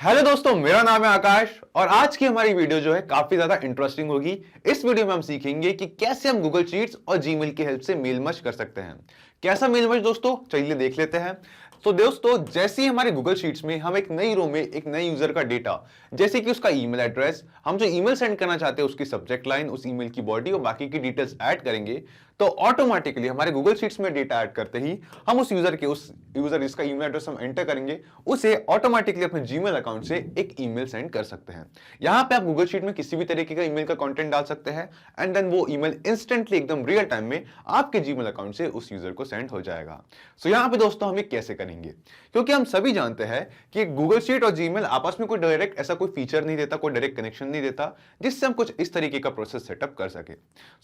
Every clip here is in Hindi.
हेलो दोस्तों, मेरा नाम है आकाश और आज की हमारी वीडियो जो है काफी ज्यादा इंटरेस्टिंग होगी। इस वीडियो में हम सीखेंगे कि कैसे हम गूगल शीट्स और जीमेल की हेल्प से मेल मर्ज कर सकते हैं। कैसा मेल मर्ज दोस्तों, चलिए देख लेते हैं। तो दोस्तों, जैसे ही हमारे गूगल शीट्स में हम एक नई रो में एक नए यूजर का डेटा, जैसे कि उसका ईमेल एड्रेस, हम जो ईमेल सेंड करना चाहते हैं उसकी सब्जेक्ट लाइन, उस ईमेल की बॉडी और बाकी की डिटेल्स ऐड करेंगे, तो ऑटोमेटिकली हमारे गूगल शीट्स में डेटा ऐड करते ही हम उस यूजर जिसका ईमेल एड्रेस हम एंटर करेंगे उसे ऑटोमेटिकली अपने जीमेल अकाउंट से एक ईमेल सेंड कर सकते हैं। यहां पे आप गूगल शीट में किसी भी तरीके का ईमेल का कंटेंट डाल सकते हैं एंड देन वो ईमेल इंस्टेंटली एकदम रियल टाइम में आपके जीमेल अकाउंट से उस यूजर को सेंड हो जाएगा। सो यहां पे दोस्तों हम ये कैसे करेंगे, क्योंकि हम सभी जानते हैं कि गूगल शीट और जीमेल आपस में कोई डायरेक्ट ऐसा कोई फीचर नहीं देता, कोई डायरेक्ट कनेक्शन नहीं देता जिससे हम कुछ इस तरीके का प्रोसेस सेटअप कर सके।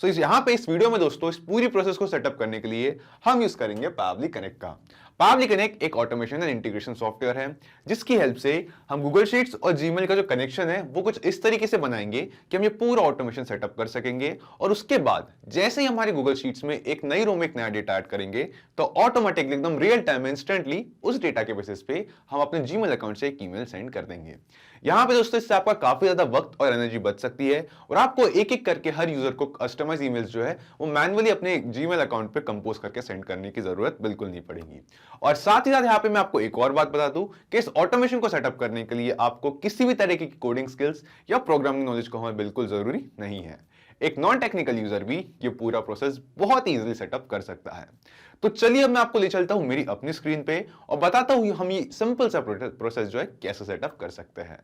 सो यहां पे इस वीडियो में दोस्तों इस पूरी प्रोसेस को सेटअप करने के लिए हम यूज करेंगे पावली कनेक्ट का। पावली कनेक्ट एक ऑटोमेशन एंड इंटीग्रेशन सॉफ्टवेयर है जिसकी हेल्प से हम गूगल शीट्स और जीमेल का जो कनेक्शन है वो कुछ इस तरीके से बनाएंगे कि हम ये पूरा ऑटोमेशन सेटअप कर सकेंगे और उसके बाद जैसे ही हमारे गूगल शीट्स में एक नई रो में एक नया डेटा ऐड करेंगे तो ऑटोमेटिकली एकदम रियल टाइम में इंस्टेंटली उस डेटा के बेसिस पे हम अपने जीमेल अकाउंट से एक ईमेल सेंड कर देंगे। यहां पे दोस्तों इससे आपका काफी ज्यादा वक्त और एनर्जी बच सकती है और आपको एक एक करके हर यूजर को कस्टमाइज ईमेल्स जो है वो मैन्युअली अपने जीमेल अकाउंट पे कंपोज करके सेंड करने की जरूरत बिल्कुल नहीं पड़ेगी। और साथ ही साथ यहाँ पे मैं आपको एक और बात बता दूं कि इस ऑटोमेशन को सेटअप करने के लिए आपको किसी भी तरीके की कोडिंग स्किल्स या प्रोग्रामिंग नॉलेज को हमें बिल्कुल जरूरी नहीं है। एक नॉन टेक्निकल यूजर भी ये पूरा प्रोसेस बहुत ही इजीली सेटअप कर सकता है। तो चलिए अब मैं आपको ले चलता हूं मेरी अपनी स्क्रीन पे और बताता हूं हम ये सिंपल सा प्रोसेस जो है कैसे सेटअप कर सकते हैं।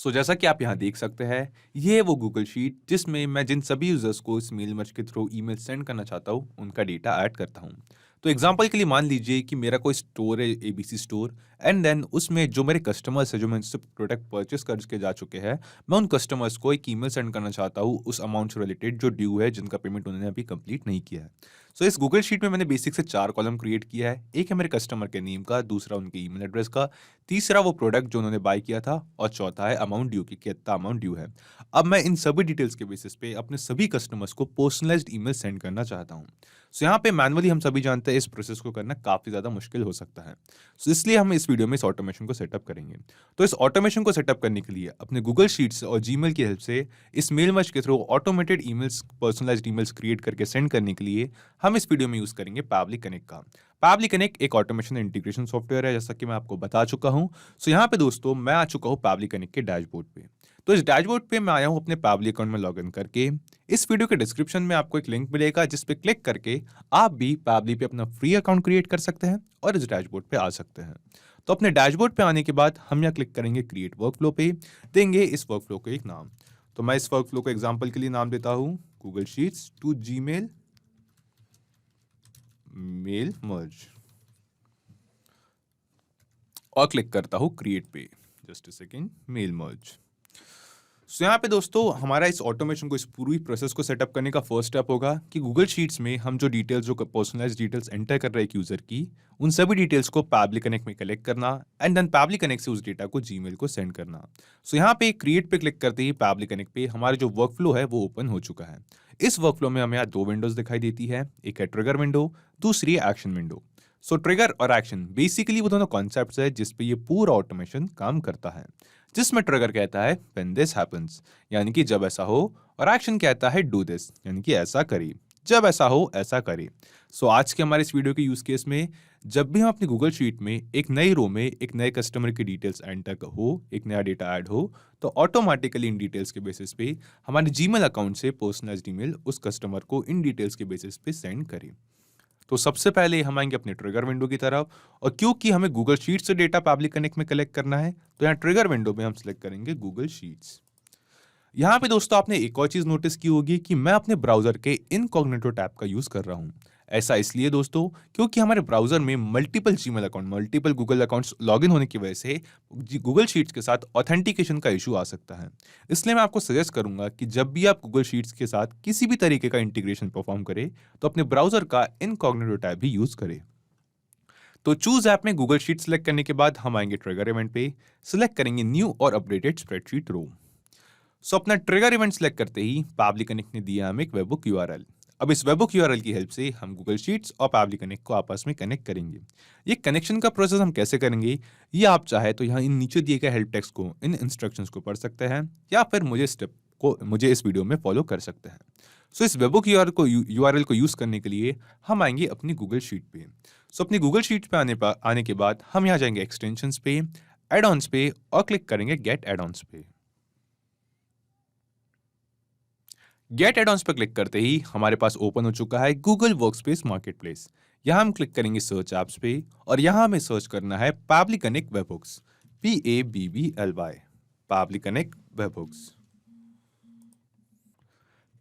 जैसा कि आप यहाँ देख सकते हैं, ये है वो गूगल शीट जिसमें मैं जिन सभी यूजर्स को इस मेल मर्ज के थ्रू ईमेल सेंड करना चाहता हूँ उनका डेटा ऐड करता हूँ। तो एग्जांपल के लिए मान लीजिए कि मेरा कोई स्टोर है, एबीसी स्टोर, एंड देन उसमें जो मेरे कस्टमर्स हैं जो मैं उनसे प्रोडक्ट परचेस करके जा चुके हैं, मैं उन कस्टमर्स को एक ईमेल सेंड करना चाहता हूँ उस अमाउंट से रिलेटेड जो ड्यू है, जिनका पेमेंट उन्होंने अभी कंप्लीट नहीं किया है। इस गूगल शीट में मैंने बेसिक से 4 कॉलम क्रिएट किया है। एक है मेरे कस्टमर के नेम का, दूसरा उनके ईमेल एड्रेस का, तीसरा वो प्रोडक्ट जो उन्होंने बाय किया था और चौथा है अमाउंट ड्यू की कितना अमाउंट ड्यू है। अब मैं इन सभी डिटेल्स के बेसिस पे अपने सभी कस्टमर्स को पर्सनलाइज्ड ईमेल सेंड करना चाहता हूँ। यहाँ पे मैनुअली हम सभी जानते हैं इस प्रोसेस को करना काफी ज्यादा मुश्किल हो सकता है। इसलिए हम इस वीडियो में इस ऑटोमेशन को सेटअप करेंगे। तो इस ऑटोमेशन को सेटअप करने के लिए अपने गूगल शीट्स और जीमेल की हेल्प से इस मेल मर्ज के through automated emails, personalised emails create करके सेंड करने के लिए हम इस वीडियो में यूज करेंगे पावली कनेक्ट का। पावली कनेक्ट एक ऑटोमेशन इंटीग्रेशन सॉफ्टवेयर है, जैसा कि मैं आपको बता चुका हूं। यहाँ पे दोस्तों मैं आ चुका हूं पावली कनेक्ट के डैशबोर्ड पे। तो इस डैशबोर्ड पे मैं आया हूं अपने पावली अकाउंट में लॉगिन करके। इस वीडियो के डिस्क्रिप्शन में आपको एक लिंक मिलेगा जिस पे क्लिक करके आप भी पावली पे अपना फ्री अकाउंट क्रिएट कर सकते हैं और इस डैशबोर्ड पे आ सकते हैं। तो अपने डैशबोर्ड पे आने के बाद हम यहाँ क्लिक करेंगे क्रिएट वर्कफ्लो पे, देंगे इस वर्कफ्लो को एक नाम। तो मैं इस वर्कफ्लो को एग्जाम्पल के लिए नाम देता हूँ Google Sheets to Gmail mail merge और क्लिक करता हूं क्रिएट पे। Just a second, mail merge. यहाँ पे दोस्तों हमारा इस ऑटोमेशन को, इस पूरी प्रोसेस को सेटअप करने का फर्स्ट स्टेप होगा कि गूगल शीट्स में हम जो डिटेल्स, जो पर्सनलाइज्ड डिटेल्स एंटर कर रहे हैं एक यूजर की, उन सभी डिटेल्स को पावली कनेक्ट में कलेक्ट करना एंड देन पावली कनेक्ट से उस डेटा को जीमेल को सेंड करना। यहाँ पे क्रिएट पे क्लिक करते ही पावली कनेक्ट पे हमारा जो वर्कफ्लो है वो ओपन हो चुका है। इस वर्कफ्लो में हमें यहाँ 2 विंडोज दिखाई देती है, एक है ट्रिगर विंडो, दूसरी है एक्शन विंडो। ट्रिगर और एक्शन बेसिकली वो दोनों कॉन्सेप्ट्स है जिस पे ये पूरा ऑटोमेशन काम करता है। जिसमें ट्रिगर कहता है व्हेन दिस हैपेंस, यानी कि जब ऐसा हो, और एक्शन कहता है डू दिस, यानी कि ऐसा करिए, जब ऐसा हो ऐसा करिए। आज के हमारे इस वीडियो के यूज केस में जब भी हम अपनी गूगल शीट में एक नई रो में एक नए कस्टमर की डिटेल्स एंटर हो, एक नया डेटा ऐड हो, तो ऑटोमेटिकली इन डिटेल्स के बेसिस पे हमारे जीमेल अकाउंट से पर्सनलाइज्ड ईमेल उस कस्टमर को इन डिटेल्स के बेसिस पे सेंड करें। तो सबसे पहले हम आएंगे अपने ट्रिगर विंडो की तरफ, और क्योंकि हमें गूगल शीट्स से डेटा पावली कनेक्ट में कलेक्ट करना है तो यहाँ ट्रिगर विंडो में हम सिलेक्ट करेंगे गूगल शीट्स। यहाँ पे दोस्तों आपने एक और चीज नोटिस की होगी कि मैं अपने ब्राउजर के इनकॉग्निटो टैब का यूज कर रहा हूँ। ऐसा इसलिए दोस्तों क्योंकि हमारे ब्राउजर में multiple Gmail account, multiple Google accounts login होने की वजह से गूगल शीट्स के साथ ऑथेंटिकेशन का इशू आ सकता है। इसलिए मैं आपको सजेस्ट करूंगा कि जब भी आप गूगल शीट्स के साथ किसी भी तरीके का इंटीग्रेशन परफॉर्म करें तो अपने ब्राउजर का इनकॉग्निटो टैब भी यूज करें। तो चूज ऐप में गूगल शीट सिलेक्ट करने के बाद हम आएंगे ट्रिगर इवेंट पे, सिलेक्ट करेंगे न्यू और अपडेटेड स्प्रेडशीट रो। अपना ट्रिगर इवेंट सिलेक्ट करते ही पावली कनेक्ट ने दिया हमें एक वेबबुक यूआरएल। अब इस वेबबुक यूआरएल की हेल्प से हम गूगल शीट्स और पैबली कनेक्ट को आपस में कनेक्ट करेंगे। ये कनेक्शन का प्रोसेस हम कैसे करेंगे, ये आप चाहे तो यहाँ इन नीचे दिए गए हेल्प टेक्स्ट को, इन इंस्ट्रक्शंस को पढ़ सकते हैं, या फिर मुझे इस वीडियो में फॉलो कर सकते हैं। सो इस वेबबुक यूआरएल को यूज करने के लिए हम आएंगे अपनी गूगल शीट पे। सो अपनी गूगल शीट पे आने के बाद हम यहाँ जाएंगे एक्सटेंशंस पे, एड ऑन्स पे, और क्लिक करेंगे गेट एड ऑन्स पे। गेट एड ऑन्स पर क्लिक करते ही हमारे पास ओपन हो चुका है गूगल वर्कस्पेस मार्केटप्लेस। यहाँ हम क्लिक करेंगे सर्च एप्स पे, और यहाँ हमें सर्च करना है Pabbly connect webhooks, PABBLY, Pabbly connect webhooks.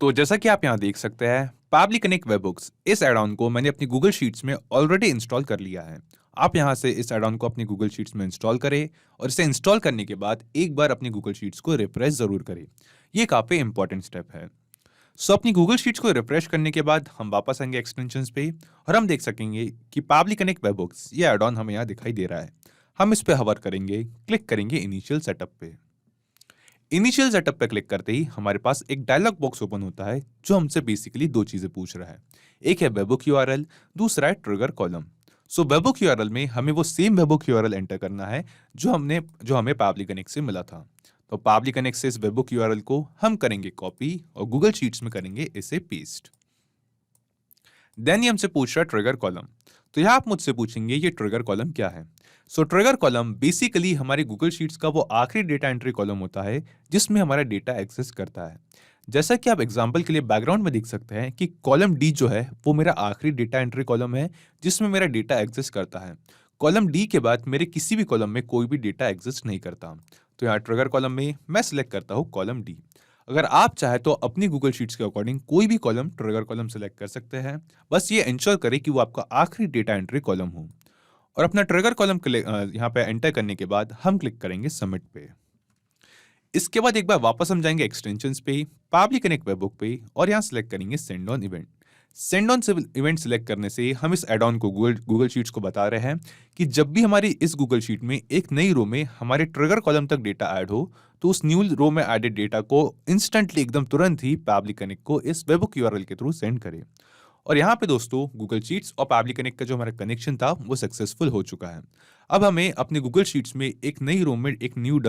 तो जैसा कि आप यहाँ देख सकते हैं, पैबली कनेक्ट वेबबुक्स इस एड ऑन को मैंने अपनी गूगल शीट्स में ऑलरेडी इंस्टॉल कर लिया है। आप यहाँ से इस एड ऑन को अपनी गूगल शीट्स में इंस्टॉल करें, और इसे इंस्टॉल करने के बाद एक बार अपनी गूगल शीट्स को रिफ्रेश जरूर करें। ये काफी इंपॉर्टेंट स्टेप है। सो अपनी गूगल शीट्स को रिफ्रेश करने के बाद हम वापस आएंगे एक्सटेंशंस पे, और हम देख सकेंगे कि पैबली कनेक्ट वेबबुक्स ये एड ऑन हमें यहाँ दिखाई दे रहा है। हम इस पे हवर करेंगे, क्लिक करेंगे इनिशियल सेटअप पे। इनिशियल सेटअप पे क्लिक करते ही हमारे पास एक डायलॉग बॉक्स ओपन होता है, जो हमसे बेसिकली दो चीजें पूछ रहा है। एक है वेबबुक यूआरएल, दूसरा है ट्रिगर कॉलम। सो वेबबुक यूआरएल में हमें वो सेम वेबबुक यूआरएल एंटर करना है जो हमें पैबली कनेक्ट से मिला था। तो पैबली कनेक्ट से इस वेबबुक यूआरएल को हम करेंगे कॉपी, और गूगल शीट्स में करेंगे इसे पेस्ट। देन ये हमसे पूछ रहा है ट्रिगर कॉलम। तो यहाँ आप मुझसे पूछेंगे ये ट्रिगर कॉलम क्या है। सो ट्रिगर कॉलम बेसिकली हमारी गूगल शीट्स का वो आखिरी डेटा एंट्री कॉलम होता है जिसमें हमारा डेटा एक्सेस करता है। जैसा कि आप एग्जांपल के लिए बैकग्राउंड में देख सकते हैं कि कॉलम डी जो है वो मेरा आखिरी डेटा एंट्री कॉलम है जिसमें मेरा डेटा एक्सेस करता है। कॉलम डी के बाद मेरे किसी भी कॉलम में कोई भी डेटा एग्जिस्ट नहीं करता। तो यहाँ ट्रिगर कॉलम में मैं सिलेक्ट करता हूँ कॉलम डी। अगर आप चाहे तो अपनी गूगल शीट्स के अकॉर्डिंग कोई भी कॉलम ट्रिगर कॉलम सेलेक्ट कर सकते हैं, बस ये इंश्योर करें कि वो आपका आखिरी डेटा एंट्री कॉलम हो। और अपना ट्रिगर कॉलम यहाँ पे एंटर करने के बाद हम क्लिक करेंगे सबमिट पे। इसके बाद एक बार वापस हम जाएंगे एक्सटेंशंस पे, पैबली कनेक्ट वेबबुक पे, और यहाँ सिलेक्ट करेंगे send on event. Send on event select करने से हम इस एड ऑन को गूगल शीट्स को बता रहे हैं कि जब भी हमारी इस गूगल शीट में एक नई रो में हमारे ट्रिगर कॉलम तक डेटा ऐड हो, तो उस न्यू रो में एडेड डेटा को इंस्टेंटली एकदम तुरंत ही पैबली कनेक्ट को इस वेबबुक यूआरएल के थ्रू सेंड करें। और यहाँ पे दोस्तों गूगल शीट्स और पैबली कनेक्ट का जो हमारा कनेक्शन था वो सक्सेसफुल हो चुका है। अब हमें अपने गूगल शीट्स में एक नई रो में एक न्यू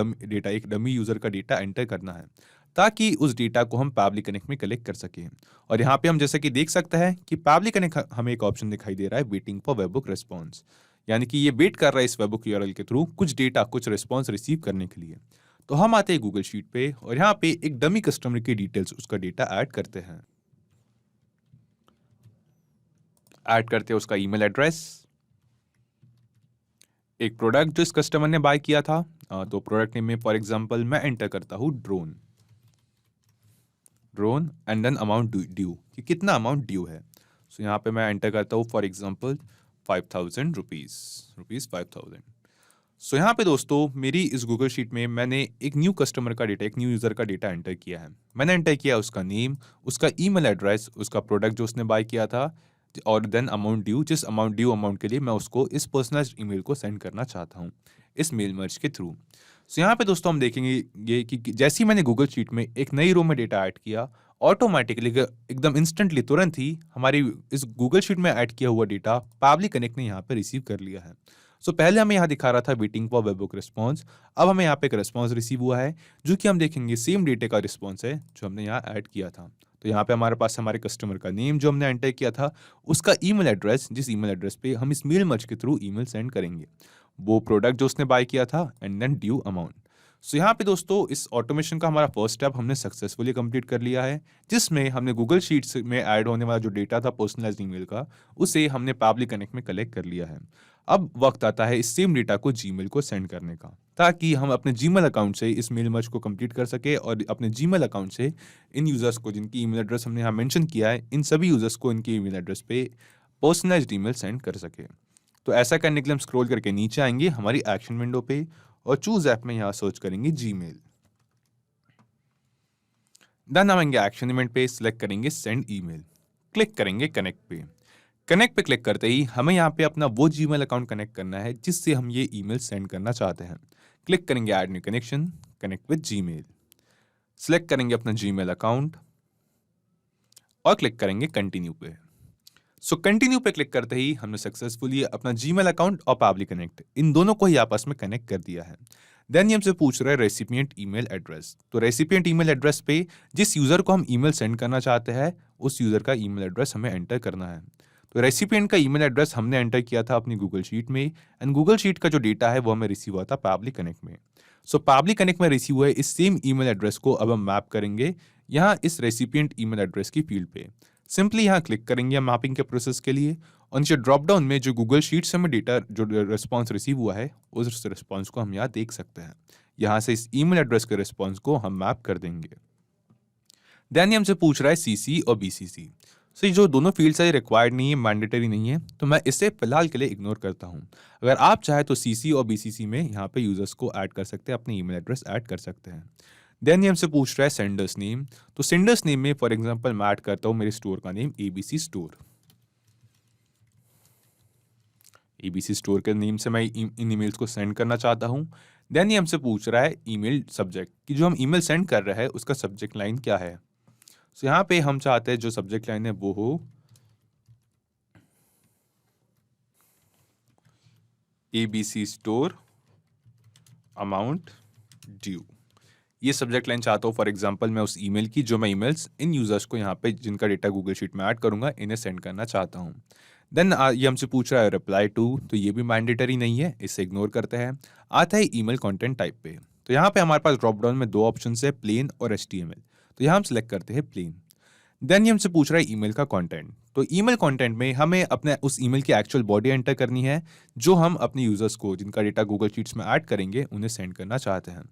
एक डमी यूजर का डेटा एंटर करना है, ताकि उस डेटा को हम पैबली कनेक्ट में कलेक्ट कर सकें। और यहाँ पे हम जैसा कि देख सकते हैं कि पैबली कनेक्ट हमें एक ऑप्शन दिखाई दे रहा है, वेटिंग फॉर वेबबुक रिस्पॉन्स, यानी कि ये वेट कर रहा है इस वेबबुक यूआरएल के थ्रू कुछ डेटा, कुछ रिस्पॉन्स रिसीव करने के लिए। तो हम आते हैं गूगल शीट पे, और यहाँ पे एक डमी कस्टमर की डिटेल्स, उसका डेटा ऐड करते हैं। ऐड करते हैं उसका ईमेल एड्रेस, एक प्रोडक्ट जो इस कस्टमर ने बाय किया था, तो प्रोडक्ट नेम में फॉर एग्जांपल मैं एंटर करता हूँ drone, and then amount due, कि कितना अमाउंट ड्यू है। सो यहाँ पे मैं एंटर करता हूँ फॉर एग्जांपल 5,000 रुपीज 5,000। सो यहाँ पे दोस्तों मेरी इस गूगल शीट में मैंने एक न्यू कस्टमर का डेटा, एक न्यू यूजर का डेटा एंटर किया है। मैंने एंटर किया उसका नेम, उसका ईमेल एड्रेस, उसका प्रोडक्ट जो उसने बाय किया था, और देन अमाउंट ड्यू, जिस अमाउंट के लिए मैं उसको इस पर्सनलाइज्ड ईमेल को सेंड करना चाहता हूँ इस मेल मर्ज के थ्रू। सो यहाँ पे दोस्तों हम देखेंगे ये कि जैसे ही मैंने गूगल शीट में एक नई रो में डेटा ऐड किया, ऑटोमेटिकली एकदम इंस्टेंटली तुरंत ही हमारी इस गूगल शीट में ऐड किया हुआ डेटा पैबली कनेक्ट ने यहाँ पे रिसीव कर लिया है। सो पहले हमें यहाँ दिखा रहा था वेटिंग फॉर वेबबुक रिस्पॉन्स, अब हमें यहाँ पे एक रिस्पॉन्स रिसीव हुआ है, जो कि हम देखेंगे सेम डेटे का रिस्पॉन्स है जो हमने यहाँ ऐड किया था। तो यहाँ पे हमारे पास हमारे कस्टमर का नेम जो हमने एंटर किया था, उसका ईमेल एड्रेस, जिस ईमेल एड्रेस पे हम इस मेल मर्ज के थ्रू ईमेल सेंड करेंगे, वो प्रोडक्ट जो उसने बाय किया था, एंड देन ड्यू अमाउंट। सो यहाँ पे दोस्तों इस ऑटोमेशन का हमारा फर्स्ट स्टेप हमने सक्सेसफुली कंप्लीट कर लिया है, जिसमें हमने गूगल शीट्स में ऐड होने वाला जो डेटा था पर्सनलाइज्ड ईमेल का, उसे हमने पैबली कनेक्ट में कलेक्ट कर लिया है। अब वक्त आता है इस सेम डेटा को जीमेल को सेंड करने का, ताकि हम अपने जीमेल अकाउंट से इस मेल मर्ज को कंप्लीट कर सके, और अपने जीमेल अकाउंट से इन यूजर्स को, जिनकी ईमेल एड्रेस हमने यहाँ मेंशन किया है, इन सभी यूजर्स को इनके ईमेल एड्रेस पे पर्सनलाइज्ड ईमेल सेंड कर सके। तो ऐसा करने के लिए हम स्क्रॉल करके नीचे आएंगे हमारी एक्शन विंडो पे, और चूज ऐप में यहाँ सर्च करेंगे जीमेल। देन हम आएंगे एक्शन इवेंट पे, सिलेक्ट करेंगे सेंड ईमेल, क्लिक करेंगे कनेक्ट पे। कनेक्ट पे क्लिक करते ही हमें यहाँ पे अपना वो जीमेल अकाउंट कनेक्ट करना है जिससे हम ये ईमेल सेंड करना चाहते हैं। क्लिक करेंगे add new connection, connect with Gmail, select करेंगे अपना जीमेल अकाउंट, और क्लिक करेंगे कंटिन्यू पे। सो कंटिन्यू पे क्लिक करते ही हमने सक्सेसफुली अपना जीमेल अकाउंट और पैबली कनेक्ट इन दोनों को ही आपस में कनेक्ट कर दिया है। देन ये हमसे पूछ रहा है रेसिपिएंट ईमेल एड्रेस। तो रेसिपिएंट ईमेल एड्रेस पे जिस यूजर को हम ईमेल सेंड करना चाहते हैं उस यूजर का ईमेल एड्रेस हमें एंटर करना है। तो रेसिपिएंट का ईमेल एड्रेस हमने एंटर किया था अपनी गूगल शीट में, एंड गूगल शीट का जो डेटा है वो हमें रिसीव हुआ था पैबली कनेक्ट में। सो पैबली कनेक्ट में रिसीव हुए इस सेम ईमेल एड्रेस को अब हम मैप करेंगे यहाँ इस रेसिपिएंट ईमेल एड्रेस की फील्ड पे। सिंपली यहाँ क्लिक करेंगे हम मैपिंग के प्रोसेस के लिए, और नीचे ड्रॉप डाउन में जो गूगल शीट से हमें डेटा जो रिस्पॉन्स रिसीव हुआ है उस रिस्पॉन्स को हम यहाँ देख सकते हैं। यहाँ से इस ईमेल एड्रेस के रिस्पॉन्स को हम मैप कर देंगे। देन ये हमसे पूछ रहा है सीसी और बीसीसी। सो ये जो दोनों फील्ड्स है रिक्वायर्ड नहीं है, मैंडेटरी नहीं है, तो मैं इसे फिलहाल के लिए इग्नोर करता हूँ। अगर आप चाहे तो सीसी और बीसीसी में यहाँ पे यूजर्स को ऐड कर सकते हैं, अपने ईमेल एड्रेस ऐड कर सकते हैं। देन ये हमसे पूछ रहा है सेंडर्स नेम। तो सेंडर्स नेम में फॉर एग्जांपल मैं ऐड करता हूँ मेरे स्टोर का name ABC store. ABC store के नेम से मैं इन ईमेल्स को सेंड करना चाहता हूँ। देन ये हमसे पूछ रहा है ईमेल सब्जेक्ट कि जो हम ईमेल सेंड कर रहे हैं उसका सब्जेक्ट लाइन क्या है। सो यहाँ पे हम चाहते हैं जो सब्जेक्ट लाइन है वो हो एबीसी स्टोर अमाउंट ड्यू। ये सब्जेक्ट लाइन चाहता हूँ फॉर एग्जांपल मैं उस ईमेल की जो मैं ईमेल्स इन यूजर्स को यहाँ पे जिनका डेटा गूगल शीट में ऐड करूंगा इन्हें सेंड करना चाहता हूँ। देन ये हमसे पूछ रहा है रिप्लाई टू। तो ये भी मैंडेटरी नहीं है, इसे इग्नोर करते हैं। आता है ईमेल कंटेंट टाइप पे। तो यहाँ पे हमारे पास ड्रॉप डाउन में दो ऑप्शन है, प्लेन और HTML। तो यहाँ हम सिलेक्ट करते हैं प्लेन। देन ये हमसे पूछ रहा है ईमेल का कंटेंट। तो ईमेल कंटेंट में हमें अपने उस ईमेल की एक्चुअल बॉडी एंटर करनी है जो हम अपने यूजर्स को जिनका डेटा गूगल शीट्स में ऐड करेंगे उन्हें सेंड करना चाहते हैं।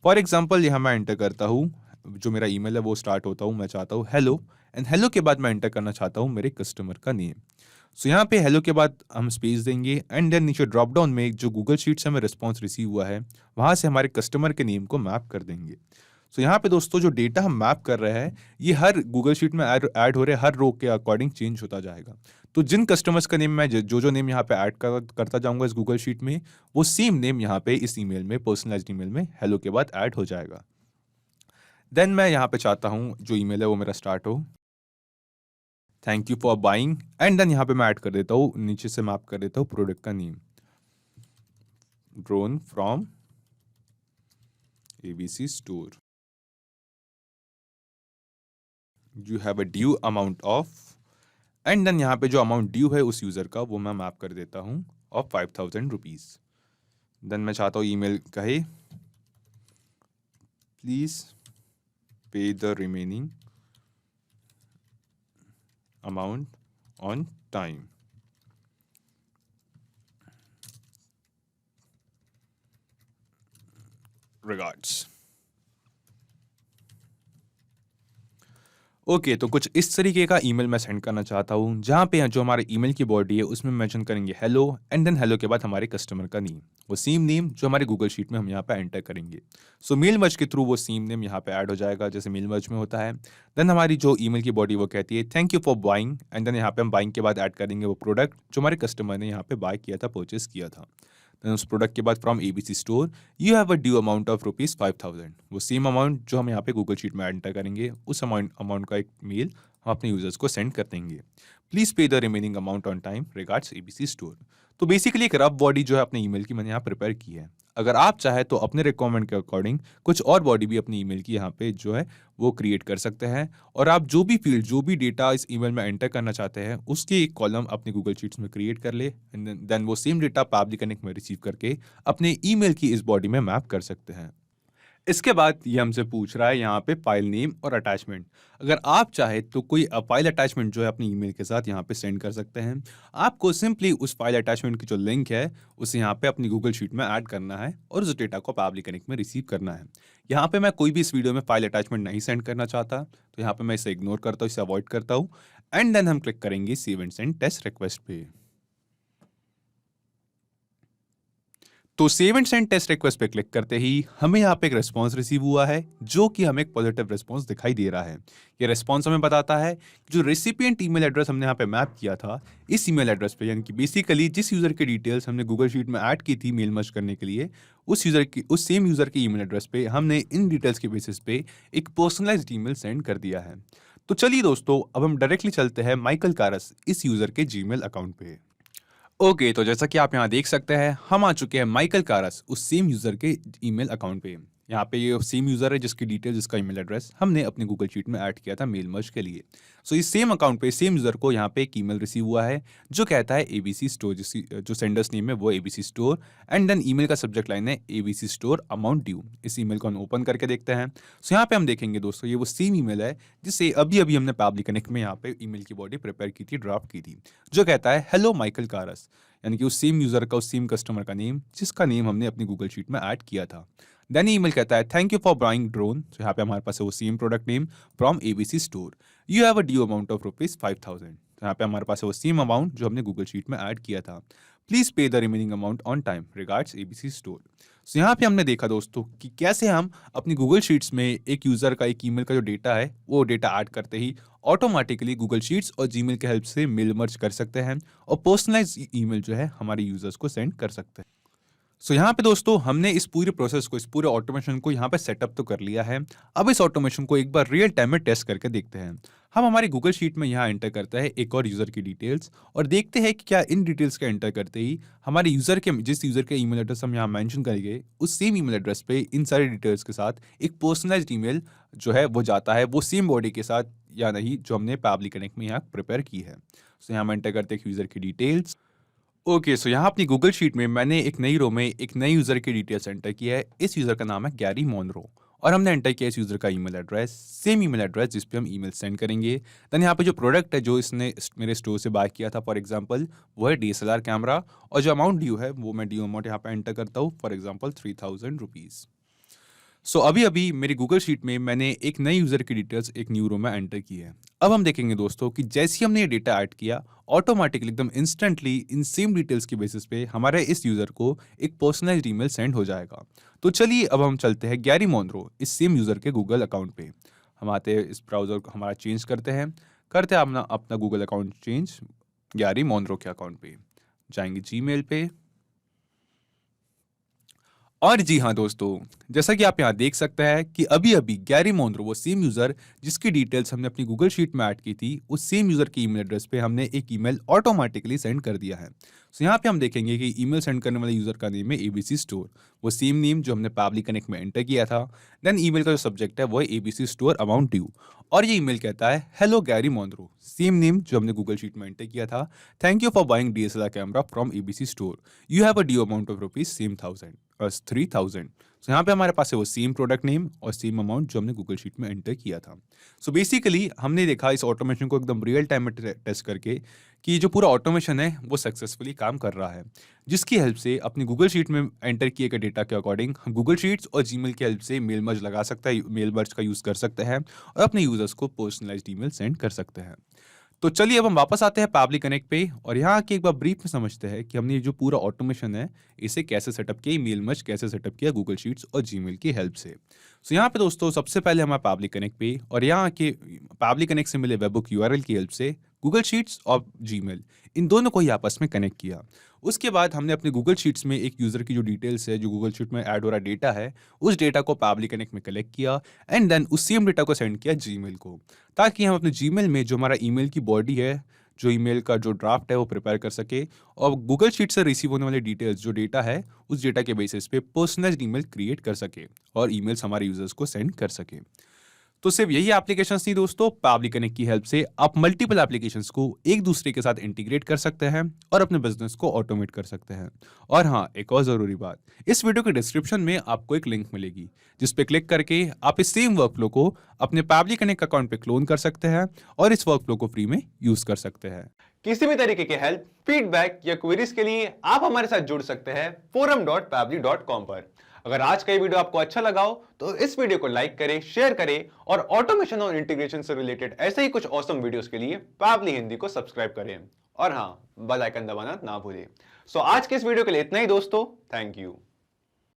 फॉर एग्जाम्पल यहाँ मैं एंटर करता हूँ, जो मेरा ईमेल है वो स्टार्ट होता हूँ, मैं चाहता हूँ हेलो, एंड हेलो के बाद मैं एंटर करना चाहता हूँ मेरे कस्टमर का नेम। सो यहाँ पे हेलो के बाद हम स्पेस देंगे, एंड देन नीचे ड्रॉप डाउन में जो गूगल शीट से हमें रिस्पॉन्स रिसीव हुआ है वहाँ से हमारे कस्टमर के नेम को मैप कर देंगे। सो यहाँ पे दोस्तों जो डेटा हम मैप कर रहे हैं ये हर गूगल शीट में ऐड हो रहे हर रो के अकॉर्डिंग चेंज होता जाएगा। तो जिन कस्टमर्स का नेम मैं जो नेम यहाँ पे ऐड करता जाऊंगा इस गूगल शीट में वो सेम नेम यहाँ पे इस ईमेल में पर्सनलाइज्ड ईमेल में हेलो के बाद ऐड हो जाएगा। देन मैं यहाँ पे चाहता हूँ जो ईमेल है वो मेरा स्टार्ट हो thank you for buying, and then यहाँ पे मैं ऐड कर देता हूँ, नीचे से मैप कर देता हूँ प्रोडक्ट का name drone from ABC store. You have a due amount of, and then यहाँ पे जो अमाउंट ड्यू है उस यूजर का वो मैं मैप कर देता हूँ ऑफ 5000 रुपीज। देन मैं चाहता हूँ ईमेल कहे please pay the remaining amount on time. Regards. Okay तो कुछ इस तरीके का ईमेल मैं सेंड करना चाहता हूँ जहाँ पे जो हमारे ईमेल की बॉडी है उसमें मेंशन करेंगे हेलो, एंड देन हेलो के बाद हमारे कस्टमर का नेम, वो सेम नेम जो हमारे गूगल शीट में हम यहाँ पे एंटर करेंगे। सो मेल मर्ज के थ्रू वो सेम नेम यहाँ पे ऐड हो जाएगा जैसे मेल मर्ज में होता है। देन हमारी जो ईमेल की बॉडी वो कहती है thank you for buying, and then यहाँ पे हम बाइंग के बाद ऐड करेंगे वो प्रोडक्ट जो हमारे कस्टमर ने यहाँ पे बाय किया था, परचेस किया था। देन उस प्रोडक्ट के बाद from ABC store you have a due amount of rupees 5000, वो सेम अमाउंट जो हम यहाँ पे गूगल शीट में एंटर करेंगे उस अमाउंट का एक मेल हम अपने यूजर्स को सेंड कर देंगे। Please pay the remaining amount on time, regards ABC store. तो बेसिकली एक रफ बॉडी जो है अपने ईमेल की मैंने यहाँ प्रिपेयर की है। अगर आप चाहे तो अपने रिक्वायरमेंट के अकॉर्डिंग कुछ और बॉडी भी अपनी ईमेल की यहाँ पे जो है वो क्रिएट कर सकते हैं, और आप जो भी फील्ड जो भी डेटा इस ईमेल में एंटर करना चाहते हैं उसके एक कॉलम अपनी गूगल शीट्स में क्रिएट कर ले, एंड देन वो सेम डेटा पैबली कनेक्ट में रिसीव करके अपने ईमेल की इस बॉडी में मैप कर सकते हैं। इसके बाद ये हमसे पूछ रहा है यहाँ पे फाइल नेम और अटैचमेंट। अगर आप चाहे तो कोई फाइल अटैचमेंट जो है अपनी ईमेल के साथ यहाँ पे सेंड कर सकते हैं। आपको सिंपली उस फाइल अटैचमेंट की जो लिंक है उसे यहाँ पे अपनी गूगल शीट में ऐड करना है और उस डेटा को पैबली कनेक्ट में रिसीव करना है। यहाँ पे मैं कोई भी इस वीडियो में फाइल अटैचमेंट नहीं सेंड करना चाहता, तो यहाँ पे मैं इसे इग्नोर करता हूँ, इसे अवॉइड करता हूँ, एंड देन हम क्लिक करेंगे save and send test request पे। तो save and send test request पे क्लिक करते ही हमें यहाँ पे एक रिस्पॉन्स रिसीव हुआ है जो कि हमें एक पॉजिटिव रिस्पॉन्स दिखाई दे रहा है। ये रिस्पॉन्स हमें बताता है कि जो रेसिपिएंट ईमेल एड्रेस हमने यहाँ पे मैप किया था इस ईमेल एड्रेस पे, यानी कि बेसिकली जिस यूजर की डिटेल्स हमने गूगल शीट में ऐड की थी मेल मर्ज करने के लिए, उस सेम यूजर के ईमेल एड्रेस पे हमने इन डिटेल्स के बेसिस पे एक पर्सनलाइज्ड ईमेल सेंड कर दिया है। तो चलिए दोस्तों, अब हम डायरेक्टली चलते हैं माइकल कारस इस यूजर के जीमेल अकाउंट पे। ओके, तो जैसा कि आप यहाँ देख सकते हैं, हम आ चुके हैं माइकल कारस उस सेम यूजर के ईमेल अकाउंट पे। यहाँ पे ये सेम यूजर है जिसकी डिटेल, जिसका ईमेल एड्रेस हमने अपने गूगल शीट में ऐड किया था मेल मर्ज के लिए। सो इस सेम अकाउंट पे सेम यूजर को यहाँ पे एक ईमेल रिसीव हुआ है जो कहता है एबीसी स्टोर, जो सेंडर्स नेम है वो ABC store, and then email का सब्जेक्ट लाइन है एबीसी स्टोर अमाउंट ड्यू। इस ईमेल को हम ओपन करके देखते हैं। सो यहाँ पे हम देखेंगे दोस्तों, ये वो सेम ईमेल है जिससे अभी अभी हमने पैबली कनेक्ट में यहाँ पे ईमेल की बॉडी प्रिपेयर की थी, ड्राफ्ट की थी, जो कहता है हेलो माइकल कारस, यानी कि उस सेम यूजर का, उस सेम कस्टमर का नेम जिसका नेम हमने अपनी गूगल शीट में ऐड किया था। देन ईमेल कहता है thank you for buying drone, तो यहाँ पे हमारे पास है वो same product name from ABC store, you have a due amount of ₹5000, तो यहाँ पे हमारे पास है वो सेम अमाउंट जो हमने गूगल शीट में ऐड किया था। Please pay the remaining amount on time, regards ABC store. So यहाँ पे हमने देखा दोस्तों कि कैसे हम अपनी गूगल शीट्स में एक यूजर का, एक ईमेल का जो डेटा है वो डेटा ऐड करते ही ऑटोमेटिकली गूगल शीट्स और जीमेल के हेल्प से मेल मर्ज कर सकते हैं और पर्सनलाइज ईमेल जो है हमारे यूजर्स को सेंड कर सकते हैं। सो यहाँ पे दोस्तों हमने इस पूरे प्रोसेस को, इस पूरे ऑटोमेशन को यहाँ पे सेटअप तो कर लिया है। अब इस ऑटोमेशन को एक बार रियल टाइम में टेस्ट करके देखते हैं। हम हमारी गूगल शीट में यहाँ एंटर करते हैं एक और यूजर की डिटेल्स और देखते हैं कि क्या इन डिटेल्स का एंटर करते ही हमारे यूजर के, जिस यूजर के ईमेल एड्रेस हम यहाँ मेंशन करेंगे, उस सेम ईमेल एड्रेस पे इन सारी डिटेल्स के साथ एक पर्सनलाइज्ड ईमेल जो है वो जाता है, वो सेम बॉडी के साथ या नहीं जो हमने पैबली कनेक्ट में यहाँ प्रिपेयर की है। सो यहाँ हम एंटर करते हैं यूजर की डिटेल्स। ओके, सो यहाँ अपनी गूगल शीट में मैंने एक नई रो में एक नए यूजर की डिटेल्स एंटर किया है। इस यूजर का नाम है गैरी मोनरो और हमने एंटर किया इस यूजर का email address, same email address जिस पे हम ईमेल सेंड करेंगे। देन यहाँ पे जो प्रोडक्ट है जो इसने मेरे स्टोर से बाय किया था, फॉर एग्जांपल वो है DSLR कैमरा, और जो अमाउंट ड्यू है वो मैं ड्यू अमाउंट यहाँ पे एंटर करता हूँ, फॉर एग्जाम्पल ₹3000। सो अभी अभी मेरी गूगल शीट में मैंने एक नई यूजर की डिटेल्स एक न्यू रो में एंटर की है। अब हम देखेंगे दोस्तों कि जैसे ही हमने ये डेटा ऐड किया, ऑटोमेटिकली एकदम इंस्टेंटली इन सेम डिटेल्स की बेसिस पे हमारे इस यूजर को एक पर्सनलाइज्ड ईमेल सेंड हो जाएगा। तो चलिए अब हम चलते हैं गैरी मोनरो इस सेम यूजर के गूगल अकाउंट पे। हम आते हैं, इस ब्राउजर को हमारा चेंज करते हैं अपना Google account change Gary Monro के अकाउंट पे, जाएंगे जीमेल पे। और जी हाँ दोस्तों, जैसा कि आप यहाँ देख सकते हैं कि अभी अभी गैरी मोनरो, वो सेम यूजर जिसकी डिटेल्स हमने अपनी गूगल शीट में ऐड की थी, उस सेम यूजर की ईमेल एड्रेस पे हमने एक ईमेल ऑटोमेटिकली सेंड कर दिया है। सो यहाँ पे हम देखेंगे कि ईमेल सेंड करने वाले यूजर का नेम है एबीसी स्टोर, वो सेम नेम जो हमने पैबली कनेक्ट में एंटर किया था। देन ईमेल का जो सब्जेक्ट है वो है एबीसी स्टोर अमाउंट ड्यू, और ये ईमेल कहता है hello Gary Monro, same name जो हमने गूगल शीट में एंटर किया था, thank you for buying DSLR camera from ABC store, you have a due amount of ₹3000। सो यहाँ पे हमारे पास है वो सेम प्रोडक्ट नेम और सेम अमाउंट जो हमने गूगल शीट में एंटर किया था। सो बेसिकली हमने देखा इस ऑटोमेशन को एकदम रियल टाइम में टेस्ट करके कि जो पूरा ऑटोमेशन है वो सक्सेसफुली काम कर रहा है, जिसकी हेल्प से अपनी गूगल शीट में एंटर किए गए डेटा के अकॉर्डिंग हम गूगल शीट्स और जीमेल की हेल्प से मेल मर्ज लगा सकता है, मेल मर्ज का यूज़ कर सकते हैं और अपने यूजर्स को पर्सनलाइज्ड ईमेल सेंड कर सकते हैं। तो चलिए अब हम वापस आते हैं पैबली कनेक्ट पे और यहाँ आके एक बार ब्रीफ में समझते हैं कि हमने ये जो पूरा ऑटोमेशन है इसे कैसे सेटअप किया, मेल मर्ज कैसे सेटअप किया गूगल शीट्स और जीमेल की हेल्प से। सो यहाँ पे दोस्तों सबसे पहले हमारे पैबली कनेक्ट पे और यहाँ आके पैबली कनेक्ट से मिले वेबबुक URL की हेल्प से गूगल शीट्स और जीमेल इन दोनों को ही आपस में कनेक्ट किया। उसके बाद हमने अपने गूगल शीट्स में एक यूज़र की जो डिटेल्स है, जो गूगल शीट में ऐड हो रहा डेटा है, उस डेटा को पैबली कनेक्ट में कलेक्ट किया एंड देन उस सेम डेटा को सेंड किया जीमेल को, ताकि हम अपने जीमेल में जो हमारा ईमेल की बॉडी है, जो ईमेल का जो ड्राफ्ट है वो प्रिपेयर कर सके और गूगल शीट से रिसीव होने वाले डिटेल्स जो डेटा है उस डेटा के बेसिस पे पर्सनलाइज्ड ईमेल क्रिएट कर सके और ईमेल्स हमारे यूजर्स को सेंड कर सके। तो सिर्फ यही एप्लीकेशंस थी दोस्तों, पैबली कनेक्ट की हेल्प से आप मल्टीपल एप्लीकेशंस को एक दूसरे के साथ इंटीग्रेट कर सकते हैं और अपने बिजनेस को ऑटोमेट कर सकते हैं। और हाँ, एक और जरूरी बात, इस वीडियो के डिस्क्रिप्शन में आपको एक लिंक मिलेगी जिस पे क्लिक करके आप इस सेम वर्कफ्लो को अपने पैबली कनेक्ट अकाउंट पे क्लोन कर सकते हैं और इस वर्कफ्लो को फ्री में यूज कर सकते हैं। किसी भी तरीके की हेल्प, फीडबैक या क्वेरीज के लिए आप हमारे साथ जुड़ सकते हैं forum.pabbly.com पर। अगर आज का ये वीडियो आपको अच्छा लगा हो तो इस वीडियो को लाइक करें, शेयर करें और ऑटोमेशन और इंटीग्रेशन से रिलेटेड ऐसे ही कुछ ऑसम वीडियोस के लिए पैबली हिंदी को सब्सक्राइब करें और हाँ, बेल आइकन दबाना ना भूलें। सो आज के इस वीडियो के लिए इतना ही दोस्तों, थैंक यू।